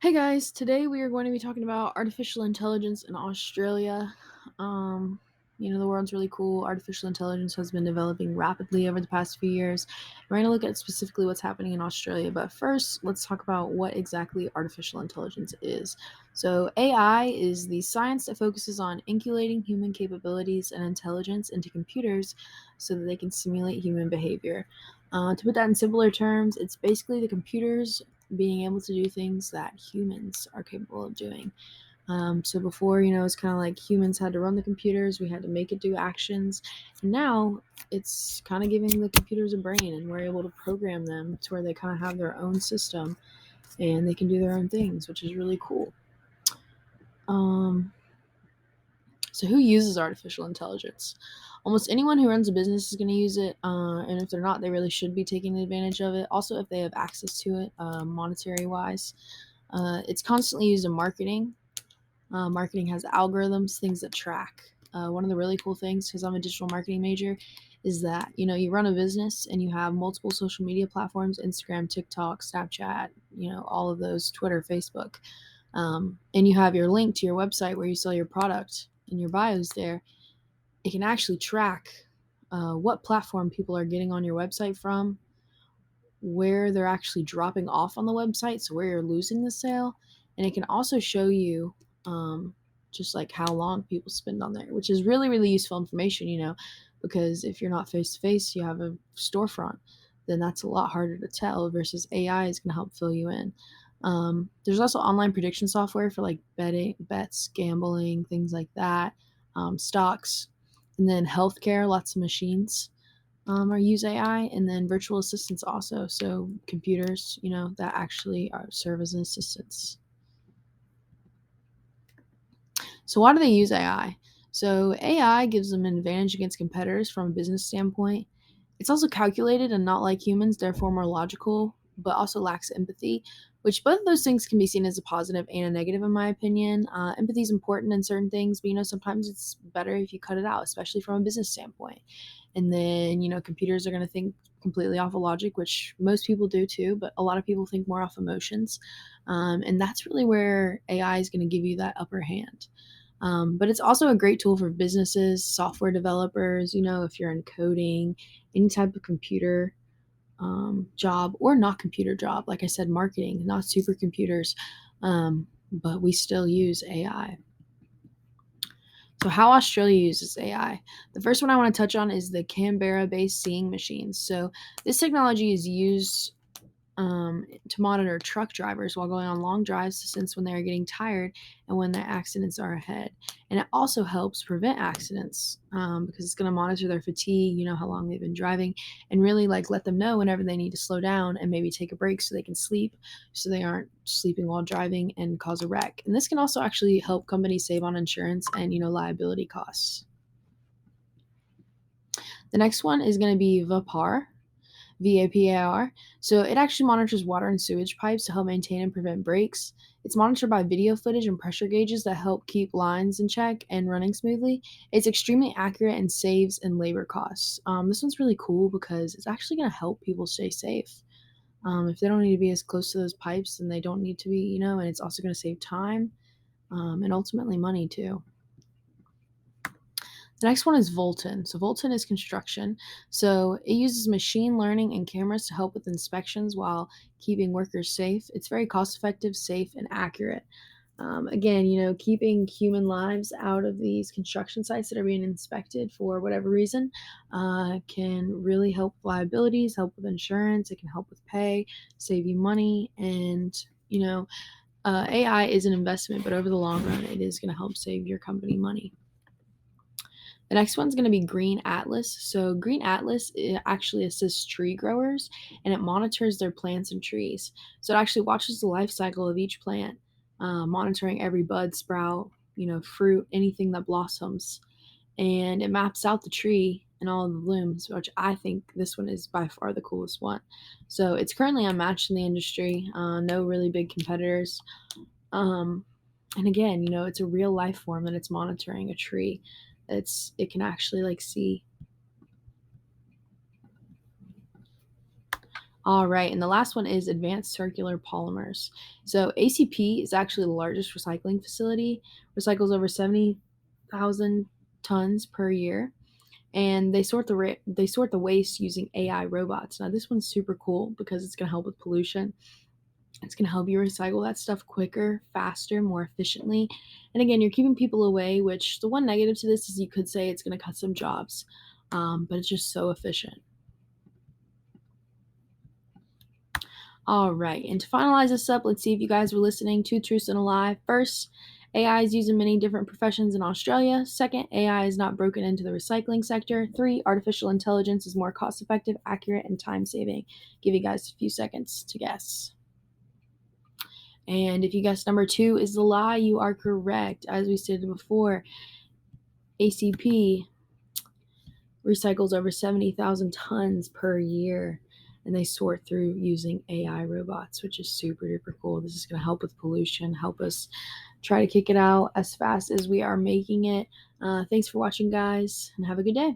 Hey guys, today we are going to be talking about artificial intelligence in Australia. Um, the world's really cool. Artificial intelligence has been developing rapidly over the past few years. We're going to look at specifically what's happening in Australia, but first, let's talk about what exactly artificial intelligence is. So, AI is the science that focuses on inculcating human capabilities and intelligence into computers so that they can simulate human behavior. To put that in simpler terms, it's basically the computers being able to do things that humans are capable of doing. So before, it's kind of like humans had to run the computers, we had to make it do actions. And now it's kind of giving the computers a brain, and we're able to program them to where they kind of have their own system and they can do their own things, which is really cool. Um, so who uses artificial intelligence? Almost anyone who runs a business is going to use it, and if they're not, they really should be taking advantage of it. Also, if they have access to it, monetary wise. It's constantly used in marketing. Marketing has algorithms, things that track. One of the really cool things, because I'm a digital marketing major, is that you run a business and you have multiple social media platforms: Instagram, TikTok, Snapchat, all of those, Twitter, Facebook, and you have your link to your website where you sell your product and your bios there. It can actually track what platform people are getting on your website from, where they're actually dropping off on the website, so where you're losing the sale, and it can also show you just like how long people spend on there, which is really really useful information, because if you're not face to face, you have a storefront, then that's a lot harder to tell versus AI is going to help fill you in. There's also online prediction software for like betting, bets, gambling, things like that, stocks, and then healthcare, lots of machines or use AI, and then virtual assistants also. So computers, that actually serve as an assistants. So why do they use AI? So AI gives them an advantage against competitors from a business standpoint. It's also calculated and not like humans, therefore more logical, but also lacks empathy, which both of those things can be seen as a positive and a negative, in my opinion. Empathy is important in certain things, but sometimes it's better if you cut it out, especially from a business standpoint. And then, computers are going to think completely off of logic, which most people do too, but a lot of people think more off emotions. And that's really where AI is going to give you that upper hand. But it's also a great tool for businesses, software developers, if you're in coding, any type of computer job or not computer job. Like I said, marketing, not supercomputers, but we still use AI. So, how Australia uses AI. The first one I want to touch on is the Canberra based seeing machines. So, this technology is used to monitor truck drivers while going on long drives to sense when they are getting tired and when their accidents are ahead. And it also helps prevent accidents because it's going to monitor their fatigue, how long they've been driving, and really like let them know whenever they need to slow down and maybe take a break so they can sleep, so they aren't sleeping while driving and cause a wreck. And this can also actually help companies save on insurance and liability costs. The next one is going to be VAPAR. VAPAR. So it actually monitors water and sewage pipes to help maintain and prevent breaks. It's monitored by video footage and pressure gauges that help keep lines in check and running smoothly. It's extremely accurate and saves in labor costs. This one's really cool because it's actually going to help people stay safe. If they don't need to be as close to those pipes, then they don't need to be, and it's also going to save time and ultimately money too. The next one is Volton. So Volton is construction. So it uses machine learning and cameras to help with inspections while keeping workers safe. It's very cost effective, safe, and accurate. Again, keeping human lives out of these construction sites that are being inspected for whatever reason can really help with liabilities, help with insurance. It can help with pay, save you money, and AI is an investment, but over the long run, it is going to help save your company money. The next one's going to be Green Atlas. So Green Atlas, it actually assists tree growers and it monitors their plants and trees. So it actually watches the life cycle of each plant, monitoring every bud, sprout, fruit, anything that blossoms. And it maps out the tree and all of the blooms, which I think this one is by far the coolest one. So it's currently unmatched in the industry, no really big competitors. Um, and again, it's a real life form that it's monitoring a tree. It can actually like see. All right, and the last one is advanced circular polymers. So ACP is actually the largest recycling facility, recycles over 70,000 tons per year, and they sort the waste using AI robots. Now this one's super cool because it's going to help with pollution. It's going to help you recycle that stuff quicker, faster, more efficiently. And again, you're keeping people away, which the one negative to this is you could say it's going to cut some jobs, but it's just so efficient. All right, and to finalize this up, let's see if you guys were listening. Two truths and a lie. First, AI is used in many different professions in Australia. Second, AI is not broken into the recycling sector. Three, artificial intelligence is more cost effective, accurate, and time saving. Give you guys a few seconds to guess. And if you guess number two is the lie, you are correct. As we stated before, ACP recycles over 70,000 tons per year, and they sort through using AI robots, which is super duper cool. This is going to help with pollution, help us try to kick it out as fast as we are making it. Thanks for watching, guys, and have a good day.